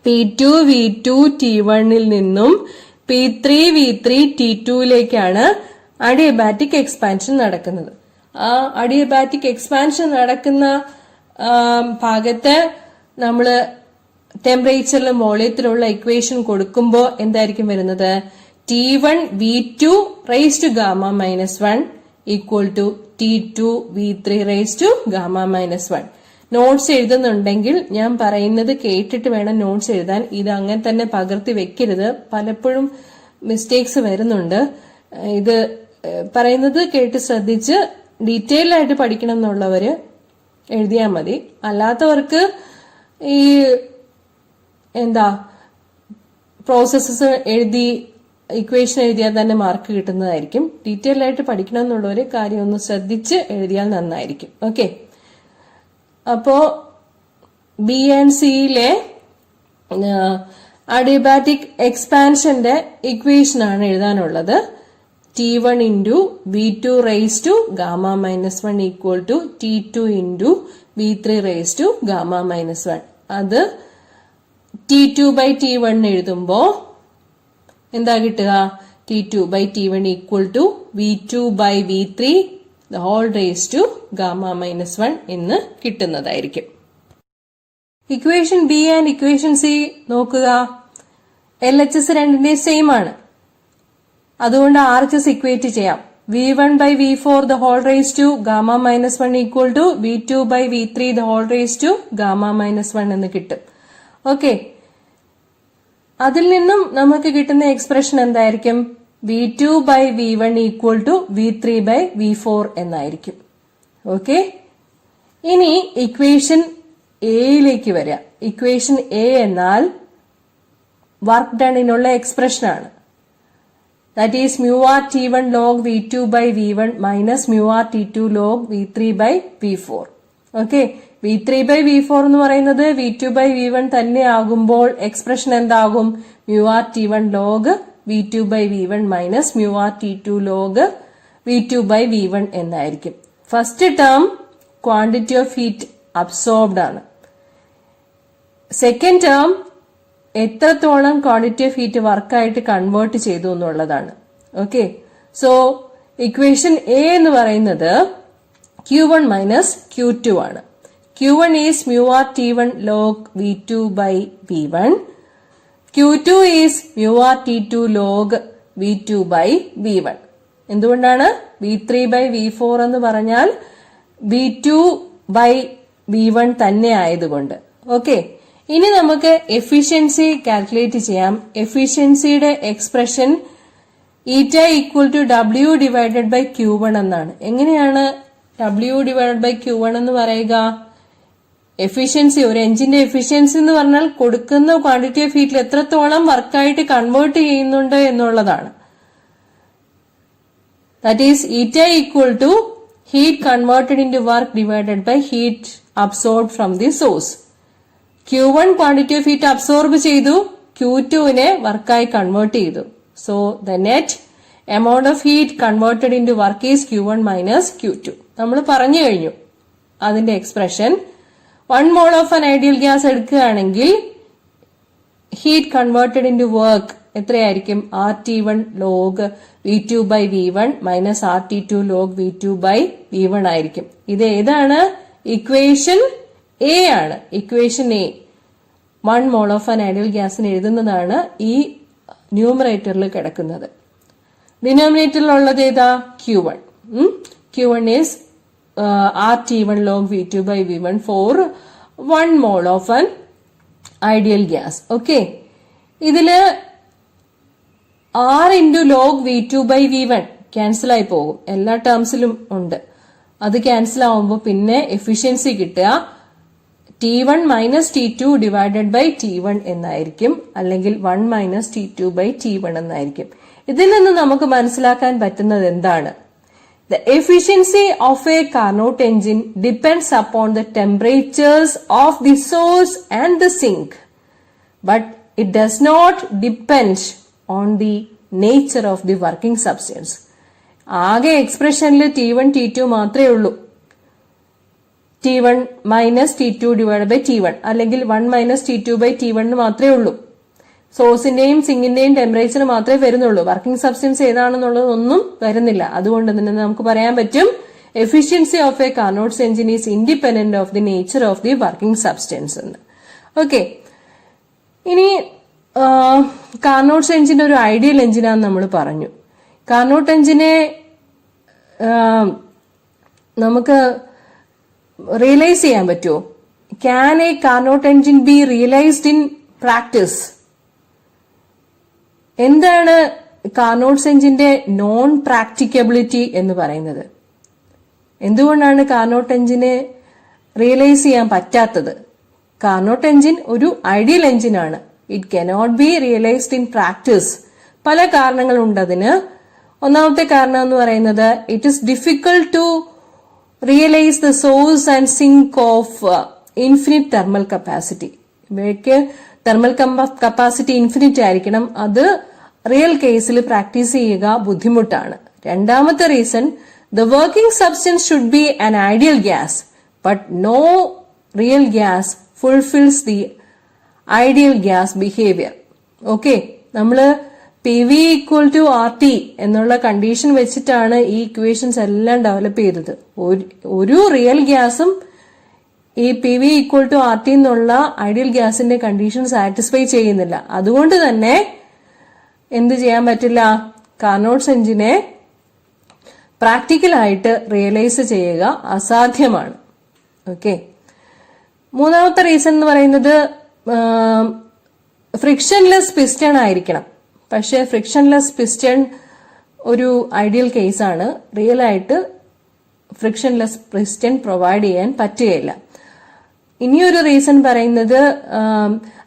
P2 V2 T1ൽ നിന്നും P3 V3 T2ലേക്കാണ് അഡിയബാറ്റിക് എക്സ്പാൻഷൻ നടക്കുന്നത്. ആ അഡിയബാറ്റിക് എക്സ്പാൻഷൻ നടക്കുന്ന ഭാഗത്ത് നമ്മള് ടെമ്പറേച്ചറിലും വോളിയത്തിലുള്ള ഇക്വേഷൻ കൊടുക്കുമ്പോൾ എന്തായിരിക്കും വരുന്നത്? T1 V2 raised to gamma minus 1 equal to T2 V3 raised to gamma minus 1. Notes എഴുതുന്നുണ്ടെങ്കിൽ ഞാൻ പറയുന്നത് കേട്ടിട്ട് വേണം നോട്ട്സ് എഴുതാൻ. ഇത് അങ്ങനെ തന്നെ പകർത്തി വെക്കരുത്, പലപ്പോഴും മിസ്റ്റേക്സ് വരുന്നുണ്ട്. ഇത് പറയുന്നത് കേട്ട് ശ്രദ്ധിച്ച് ഡീറ്റെയിൽ ആയിട്ട് പഠിക്കണം എന്നുള്ളവര് എഴുതിയാൽ മതി. അല്ലാത്തവർക്ക് ഈ പ്രോസസ്സസ് എഴുതി ഇക്വേഷൻ എഴുതിയാൽ തന്നെ മാർക്ക് കിട്ടുന്നതായിരിക്കും. ഡീറ്റെയിൽ ആയിട്ട് പഠിക്കണം എന്നുള്ളവര് കാര്യം ഒന്ന് ശ്രദ്ധിച്ച് എഴുതിയാൽ നന്നായിരിക്കും. ഓക്കെ, അപ്പോ ബി ആൻഡ് സിയിലെ അഡിയബാറ്റിക് എക്സ്പാൻഷന്റെ ഇക്വേഷൻ ആണ് എഴുതാനുള്ളത്. T1 into V2 raised to gamma minus 1 equal to T2 into V3 raised to gamma minus 1. അത് T2 by T1 എഴുതുമ്പോ എന്താ കിട്ടുക? T2 by T1 equal to V2 by V3 the whole raised to gamma minus 1 എന്ന് കിട്ടുന്നതായിരിക്കും. Equation B and equation C നോക്കുക. LHS രണ്ടിന്റെയും same ആണ്. അതുകൊണ്ട് RHS equate ചെയ്യാം. V1 by V4 the whole raised to gamma minus 1 equal to V2 by V3 the whole raised to gamma minus 1 എന്ന് കിട്ടും. Okay, അതിൽ നിന്നും നമുക്ക് കിട്ടുന്ന എക്സ്പ്രഷൻ എന്തായിരിക്കും? V2 by V1 equal to V3 by V4 എന്നായിരിക്കും. Okay, ഇനി equation എയിലേക്ക് വരിക. ഇക്വേഷൻ എ എന്നാൽ വർക്ക് ഡണിനുള്ള എക്സ്പ്രഷൻ ആണ്. That is mu r T1 log V2 by V1 minus mu r T2 log V3 by V4. Okay, V3 by V4 എന്ന് പറയുന്നത് V2 by V1 തന്നെ ആകുമ്പോൾ എക്സ്പ്രഷൻ എന്താകും? mu r T1 log V2 by V1 minus mu r T2 log V2 by V1 എന്നായിരിക്കും. First term quantity of heat absorbed ആണ്. Second term എത്രത്തോളം quantity of heat വർക്കായിട്ട് convert ചെയ്തു എന്നുള്ളതാണ്. Okay, so equation A എന്ന് പറയുന്നത് Q1 minus Q2 ആണ്. Q1 is mu r T1 log V2 by V1. Q2 is mu r T2 log V2 by V1. എന്തുകൊണ്ടാണ് V3 by V4 എന്ന് പറഞ്ഞാൽ V2 by V1 തന്നെ ആയതുകൊണ്ട്. Okay, ഇനി നമുക്ക് എഫിഷ്യൻസി കാൽക്കുലേറ്റ് ചെയ്യാം. എഫിഷ്യൻസിയുടെ expression eta equal to W divided by Q1 എന്നാണ്. എങ്ങനെയാണ് W ഡിവൈഡഡ് ബൈ Q1 എന്ന് പറയുക? എഫിഷ്യൻസി, ഒരു എഞ്ചിന്റെ എഫിഷ്യൻസി എന്ന് പറഞ്ഞാൽ കൊടുക്കുന്ന ക്വാണ്ടിറ്റി ഓഫ് ഹീറ്റിൽ എത്രത്തോളം വർക്കായിട്ട് കൺവേർട്ട് ചെയ്യുന്നുണ്ട് എന്നുള്ളതാണ്. That is eta equal to heat converted into work divided by heat absorb from the source. Q1 quantity of heat absorb ചെയ്തു, Q2 വർക്കായി കൺവേർട്ട് ചെയ്തു. So the net amount of heat converted into work is Q1 minus Q2. നമ്മൾ പറഞ്ഞു കഴിഞ്ഞു അതിന്റെ expression. 1 mole of an ideal gas എടുക്കുകയാണെങ്കിൽ heat converted into work എത്രയായിരിക്കും? RT1 log V2 by V1 minus RT2 log V2 by V1 ആയിരിക്കും. ഇത് ഏതാണ്? Equation A ആണ്. Equation A 1 mole of an ideal ഗ്യാസിന് എഴുതുന്നതാണ് ഈ ന്യൂമറേറ്ററിൽ കിടക്കുന്നത്. ഡിനോമിനേറ്ററിലുള്ളത് ഏതാ? Q1. Q1 is RT1 log V2 by V1 for 1 mole of an ideal gas. Okay, ഇതില് R into log V2 by V1 cancel ആയി പോകും. എല്ലാ ടേംസിലും ഉണ്ട്. അത് ക്യാൻസൽ ആവുമ്പോൾ പിന്നെ എഫിഷ്യൻസി കിട്ടുക T1 minus T2 divided by T1 എന്നായിരിക്കും, അല്ലെങ്കിൽ 1 മൈനസ് T2 ബൈ T1 എന്നായിരിക്കും. ഇതിൽ നിന്ന് നമുക്ക് മനസ്സിലാക്കാൻ പറ്റുന്നത് എന്താണ്? The efficiency of a Carnot engine depends upon the temperatures of the source and the sink, but it does not depend on the nature of the working substance. ആകെ എക്സ്പ്രഷനിൽ T1 T2 മാത്രമേ ഉള്ളൂ. T1 minus T2 divide by T1 അല്ലെങ്കിൽ 1 minus T2 by T1 മാത്രമേ ഉള്ളൂ. സോഴ്സിന്റെയും സിങ്കിന്റെയും temperature മാത്രമേ വരുന്നുള്ളൂ. Working substance ഏതാണെന്നുള്ളതൊന്നും വരുന്നില്ല. അതുകൊണ്ട് തന്നെ നമുക്ക് പറയാൻ പറ്റും efficiency of a Carnot's engine is independent of the nature of the working substance എന്ന്. ഓക്കെ, ഇനി കാർനോട്ട്സ് എഞ്ചിൻ ഒരു ഐഡിയൽ എഞ്ചിനാന്ന് നമ്മൾ പറഞ്ഞു. കാർനോട്ട് എഞ്ചിനെ നമുക്ക് റിയലൈസ് ചെയ്യാൻ പറ്റുമോ? Can a Carnot engine be realised in practice? എന്താണ് കാർനോട്ട്സ് എഞ്ചിന്റെ നോൺ പ്രാക്ടിക്കബിലിറ്റി എന്ന് പറയുന്നത്? എന്തുകൊണ്ടാണ് കാർനോട്ട് എഞ്ചിനെ റിയലൈസ് ചെയ്യാൻ പറ്റാത്തത്? കാർനോട്ട് എഞ്ചിൻ ഒരു ഐഡിയൽ എഞ്ചിനാണ്. It cannot be realised in practice. പല കാരണങ്ങളുണ്ട് അതിന്. ഒന്നാമത്തെ കാരണം എന്ന് പറയുന്നത് it is difficult to realise the source and sink of infinite thermal capacity. ഇവയ്ക്ക് തെർമൽ കപ്പാസിറ്റി ഇൻഫിനിറ്റ് ആയിരിക്കണം. അത് റിയൽ കേസിൽ പ്രാക്ടീസ് ചെയ്യുക ബുദ്ധിമുട്ടാണ്. രണ്ടാമത്തെ reason, the working substance should be an ideal gas but no real gas fulfils the ideal gas behaviour. Okay, നമ്മള് PV equal to RT എന്നുള്ള condition വെച്ചിട്ടാണ് ഈ ഇക്വേഷൻസ് എല്ലാം ഡെവലപ്പ് ചെയ്തത്. ഒരു റിയൽ ഗ്യാസും ഈ PV ഈക്വൽ ടു RT എന്നുള്ള ഐഡിയൽ ഗ്യാസിന്റെ കണ്ടീഷൻ സാറ്റിസ്ഫൈ ചെയ്യുന്നില്ല. അതുകൊണ്ട് തന്നെ എന്ത് ചെയ്യാൻ പറ്റില്ല, കാർനോട്ട്സ് എഞ്ചിനെ പ്രാക്ടിക്കലായിട്ട് റിയലൈസ് ചെയ്യുക അസാധ്യമാണ്. ഓക്കെ, മൂന്നാമത്തെ റീസൺ എന്ന് പറയുന്നത് ഫ്രിക്ഷൻലെസ് പിസ്റ്റൺ ആയിരിക്കണം. പക്ഷെ ഫ്രിക്ഷൻലെസ് പിസ്റ്റൺ ഒരു ഐഡിയൽ കേസാണ്. റിയൽ ആയിട്ട് ഫ്രിക്ഷൻലെസ് പിസ്റ്റൺ പ്രൊവൈഡ് ചെയ്യാൻ പറ്റുകയില്ല. ഇനിയൊരു റീസൺ പറയുന്നത്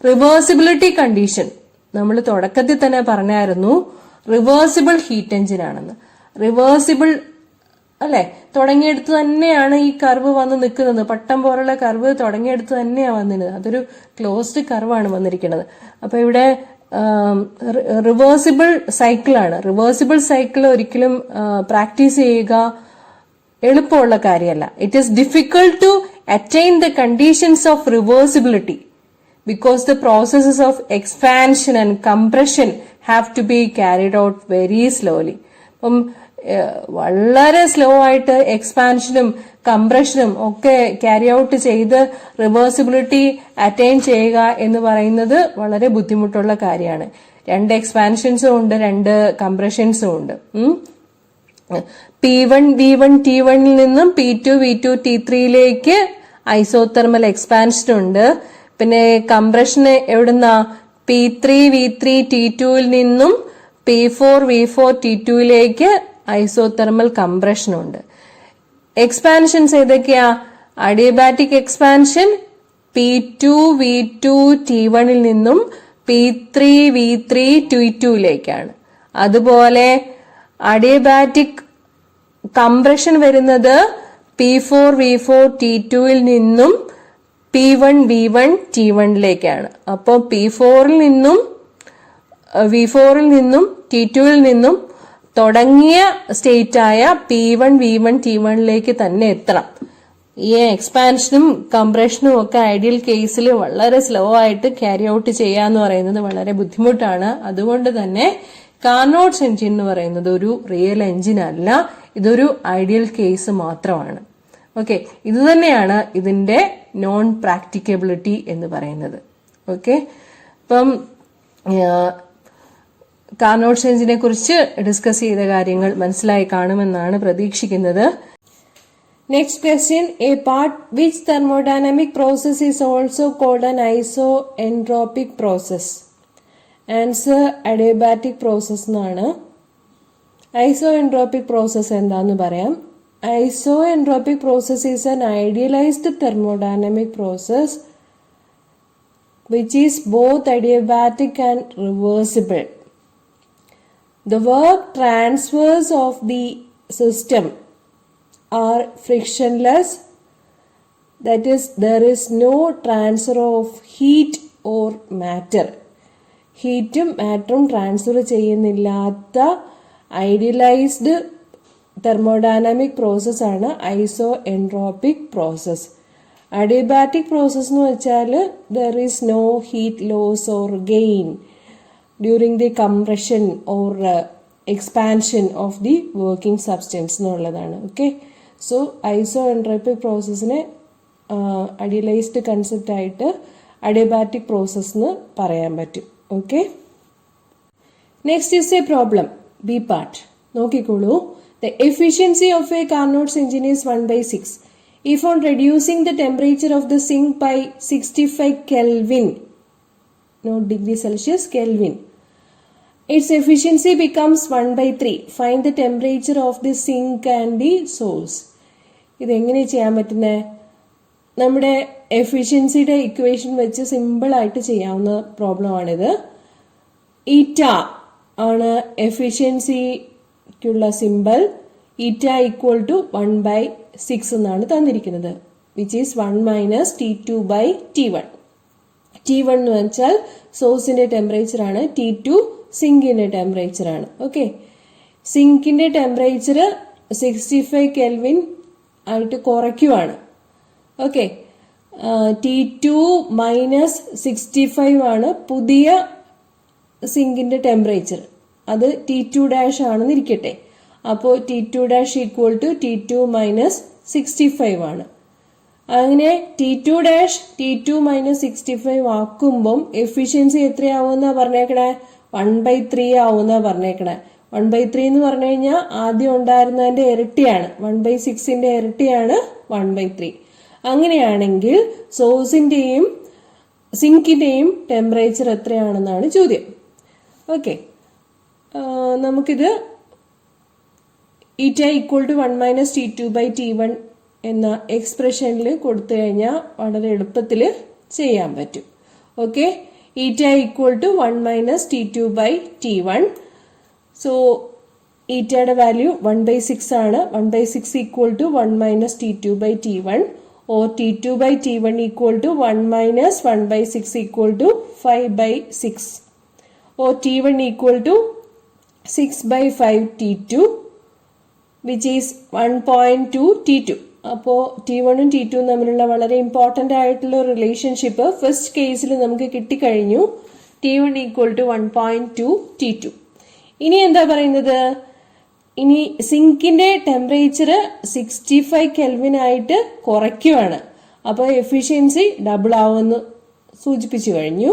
റിവേഴ്സിബിലിറ്റി കണ്ടീഷൻ. നമ്മൾ തുടക്കത്തിൽ തന്നെ പറഞ്ഞായിരുന്നു റിവേഴ്സിബിൾ ഹീറ്റ് എഞ്ചിൻ ആണെന്ന്. റിവേഴ്സിബിൾ അല്ലെ, തുടങ്ങിയെടുത്ത് തന്നെയാണ് ഈ കർവ് വന്ന് നിൽക്കുന്നത്. പട്ടം പോലുള്ള കർവ് തുടങ്ങിയെടുത്ത് തന്നെയാണ് വന്നിരുന്നത്. അതൊരു ക്ലോസ്ഡ് കർവാണ് വന്നിരിക്കുന്നത്. അപ്പൊ ഇവിടെ റിവേഴ്സിബിൾ സൈക്കിളാണ്. റിവേഴ്സിബിൾ സൈക്കിൾ ഒരിക്കലും പ്രാക്ടീസ് ചെയ്യുക എളുപ്പമുള്ള കാര്യമല്ല. It is difficult to attain the conditions of reversibility because the processes of expansion and compression have to be carried out very slowly. അപ്പം വളരെ സ്ലോ ആയിട്ട് എക്സ്പാൻഷനും കംപ്രഷനും ഒക്കെ ക്യാരി ഔട്ട് ചെയ്ത് റിവേഴ്സിബിലിറ്റി അറ്റൈൻ ചെയ്യുക എന്ന് പറയുന്നത് വളരെ ബുദ്ധിമുട്ടുള്ള കാര്യമാണ്. 2 എക്സ്പാൻഷൻസും ഉണ്ട്, 2 കംപ്രഷൻസും ഉണ്ട്. P1 V1 T1 നിന്നും P2 V2 T3യിലേക്ക് ഐസോതെർമൽ എക്സ്പാൻഷൻ ഉണ്ട്. പിന്നെ കംപ്രഷന് എവിടുന്ന P3 V3 T2ൽ നിന്നും P4 V4 T2യിലേക്ക് ഐസോതെർമൽ കംപ്രഷൻ ഉണ്ട്. എക്സ്പാൻഷൻസ് ഏതൊക്കെയാ? അഡിയബാറ്റിക് എക്സ്പാൻഷൻ P2 V2 T1ൽ നിന്നും P3 V3 T2യിലേക്കാണ്. അതുപോലെ അഡിയബാറ്റിക് കംപ്രഷൻ വരുന്നത് P4 V4 T2ൽ നിന്നും P1 V1 T1ലേക്കാണ്. അപ്പോൾ P4ൽ നിന്നും V4ൽ നിന്നും T2ൽ നിന്നും തുടങ്ങിയ സ്റ്റേറ്റ് ആയ P1 V1 T1ലേക്ക് തന്നെ എത്തണം. ഈ എക്സ്പാൻഷനും കംപ്രഷനും ഒക്കെ ഐഡിയൽ കേസിൽ വളരെ സ്ലോ ആയിട്ട് ക്യാരി ഔട്ട് ചെയ്യാന്ന് പറയുന്നത് വളരെ ബുദ്ധിമുട്ടാണ്. അതുകൊണ്ട് തന്നെ കാർനോട്ട്സ് എഞ്ചിൻ എന്ന് പറയുന്നത് ഒരു റിയൽ എഞ്ചിൻ അല്ല, ഇതൊരു ഐഡിയൽ കേസ് മാത്രമാണ്. ഓക്കെ, ഇത് തന്നെയാണ് ഇതിന്റെ നോൺ പ്രാക്ടിക്കബിലിറ്റി എന്ന് പറയുന്നത്. ഓക്കെ, അപ്പം കാർനോട്ട്സ് എഞ്ചിനെ കുറിച്ച് ഡിസ്കസ് ചെയ്ത കാര്യങ്ങൾ മനസ്സിലായി കാണുമെന്നാണ് പ്രതീക്ഷിക്കുന്നത്. Next question, a part which thermodynamic process is also called an isoentropic process. Answer adiabatic process എന്നാണ്. ഐസോഎൻട്രോപിക് പ്രോസസ് എന്താന്ന് പറയാം. Isoentropic process is an idealized thermodynamic process which is both adiabatic and reversible. The work transfers of the system are frictionless, that is, there is no transfer of heat or matter. ഹീറ്റും മാറ്ററും transfer ചെയ്യുന്നില്ലാത്ത idealised thermodynamic process ആണ് isentropic process. Adiabatic process എന്ന് വെച്ചാൽ there is no heat loss or gain during the compression or expansion of the working substance എന്നുള്ളതാണ്. Okay, so isentropic പ്രോസസ്സിനെ idealised concept ആയിട്ട് adiabatic process എന്ന് പറയാൻ പറ്റും. Okay, next is a problem, B part. നോക്കിക്കോളൂ. The efficiency of a Carnot's engine is 1/6. If on reducing the temperature of the sink by 65 Kelvin, not degree Celsius, Kelvin, its efficiency becomes 1/3. Find the temperature of the sink and the source. ഇത് എങ്ങനെ ചെയ്യാൻ പറ്റുന്നത്? നമ്മുടെ എഫിഷ്യൻസിയുടെ equation വെച്ച് simple ആയിട്ട് ചെയ്യാവുന്ന പ്രോബ്ലമാണിത്. ഈറ്റ ആണ് എഫിഷ്യൻസിക്കുള്ള സിമ്പിൾ. ഈറ്റ ഈക്വൽ ടു 1/6 എന്നാണ് തന്നിരിക്കുന്നത്, വിച്ച് ഈസ് 1 - T2/T1. T1 എന്ന് വെച്ചാൽ സോഴ്സിന്റെ ടെമ്പറേച്ചർ ആണ്, T2 സിങ്കിന്റെ ടെമ്പറേച്ചർ ആണ്. ഓക്കെ, സിങ്കിന്റെ ടെമ്പറേച്ചർ 65 കെൽവിൻ ആയിട്ട് കുറയ്ക്കുവാണ്. ഓക്കെ, T2 - 65 ആണ് പുതിയ സിങ്കിന്റെ ടെമ്പറേച്ചർ. അത് T2' ആണെന്ന് ഇരിക്കട്ടെ. അപ്പോൾ T2' = T2 - 65 ആണ്. അങ്ങനെ T2' T2 - 65 ആക്കുമ്പം എഫിഷ്യൻസി എത്രയാവുമെന്നാ പറഞ്ഞേക്കണേ? 1/3 ആവുമെന്നാ പറഞ്ഞേക്കണേ. 1/3 എന്ന് പറഞ്ഞു കഴിഞ്ഞാൽ ആദ്യം ഉണ്ടായിരുന്നതിന്റെ ഇരട്ടിയാണ്. 1/6ന്റെ ഇരട്ടിയാണ് 1/3. അങ്ങനെയാണെങ്കിൽ സോഴ്സിന്റെയും സിങ്കിന്റെയും ടെമ്പറേച്ചർ എത്രയാണെന്നാണ് ചോദ്യം. ഓക്കെ, നമുക്കിത് η = 1 - T2/T1 എന്ന എക്സ്പ്രഷനിൽ കൊടുത്തു കഴിഞ്ഞാൽ വളരെ എളുപ്പത്തിൽ ചെയ്യാൻ പറ്റും. Okay, η = 1 - T2/T1. സോ ഈറ്റയുടെ വാല്യൂ 1/6 ആണ്. 1/6 = 1 - T2/T1, or T2/T1 = 1 - 1/6 = 5/6, or T1 = 6/5 T2, which is 1.2 T2. അപ്പോൾ T1ഉം T2ഉം തമ്മിലുള്ള വളരെ ഇമ്പോർട്ടന്റ് ആയിട്ടുള്ള റിലേഷൻഷിപ്പ് ഫസ്റ്റ് കേസിൽ നമുക്ക് കിട്ടിക്കഴിഞ്ഞു. T1 = 1.2 T2. ഇനി എന്താ പറയുന്നത്? ഇനി സിങ്കിന്റെ ടെമ്പറേച്ചർ 65 കെൽവിൻ ആയിട്ട് കുറയ്ക്കുവാണ്. അപ്പോൾ എഫിഷ്യൻസി ഡബിൾ ആവുമെന്ന് സൂചിപ്പിച്ചു കഴിഞ്ഞു.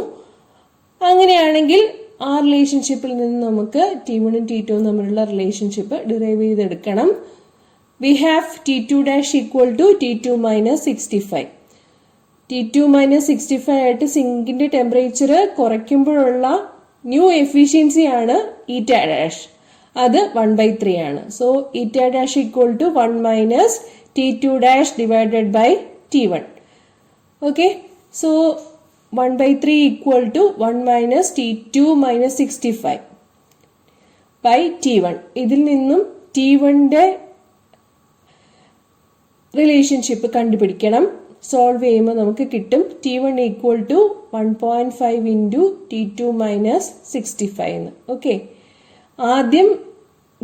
അങ്ങനെയാണെങ്കിൽ ആ റിലേഷൻഷിപ്പിൽ നിന്ന് നമുക്ക് T1ഉം T2ഉം തമ്മിലുള്ള റിലേഷൻഷിപ്പ് ഡിറൈവ് ചെയ്തെടുക്കണം. We have T2' = T2 - 65. T2 - 65 ആയിട്ട് സിങ്കിന്റെ ടെമ്പറേച്ചർ കുറയ്ക്കുമ്പോഴുള്ള ന്യൂ എഫിഷ്യൻസി ആണ് η'. അത് 1/3 ആണ്. So η' = 1 - T2' / T1. Okay, so 1/3 = 1 - T2 - 65 / T1. ഇതിൽ നിന്നും T1ന്റെ റിലേഷൻഷിപ്പ് കണ്ടുപിടിക്കണം. സോൾവ് ചെയ്യുമ്പോൾ നമുക്ക് കിട്ടും T1 = 1.5 × T2 - 65 എന്ന്. ഓക്കെ, ആദ്യം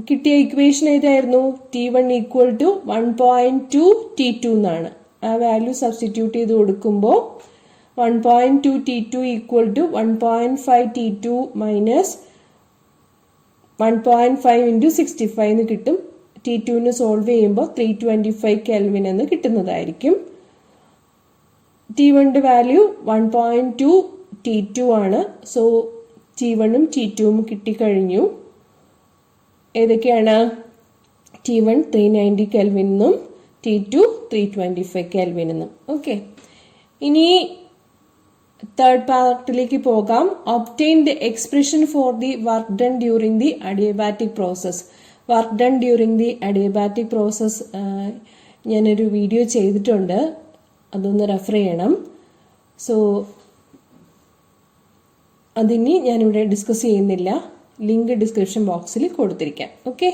കിട്ടിയ ഇക്വേഷൻ ഏതായിരുന്നു? T1 = 1.2 T2 എന്നാണ്. ആ വാല്യൂ സബ്സ്റ്റിറ്റ്യൂട്ട് ചെയ്ത് കൊടുക്കുമ്പോൾ 1.2 T2 = 1.5 T2 - 1.5 × 65 എന്ന് കിട്ടും. T2ന് സോൾവ് ചെയ്യുമ്പോൾ 325 കെൽവിൻ എന്ന് കിട്ടുന്നതായിരിക്കും. T1ന്റെ വാല്യൂ 1.2 T2 ആണ്. സോ T1ഉം T2ഉം കിട്ടിക്കഴിഞ്ഞു. ഏതൊക്കെയാണ്? T1 390 കെൽവിനും T2 325 കെൽവിനും. ഓക്കെ, ഇനി തേർഡ് പാർട്ടിലേക്ക് പോകാം. Obtain the expression for the work done during the adiabatic process. Work done during the adiabatic process ഞാനൊരു വീഡിയോ ചെയ്തിട്ടുണ്ട്, അതൊന്ന് റെഫർ ചെയ്യണം. സോ അതിനി ഞാനിവിടെ ഡിസ്കസ് ചെയ്യുന്നില്ല. ലിങ്ക് ഡിസ്ക്രിപ്ഷൻ ബോക്സിൽ കൊടുത്തിരിക്കാം. ഓക്കെ.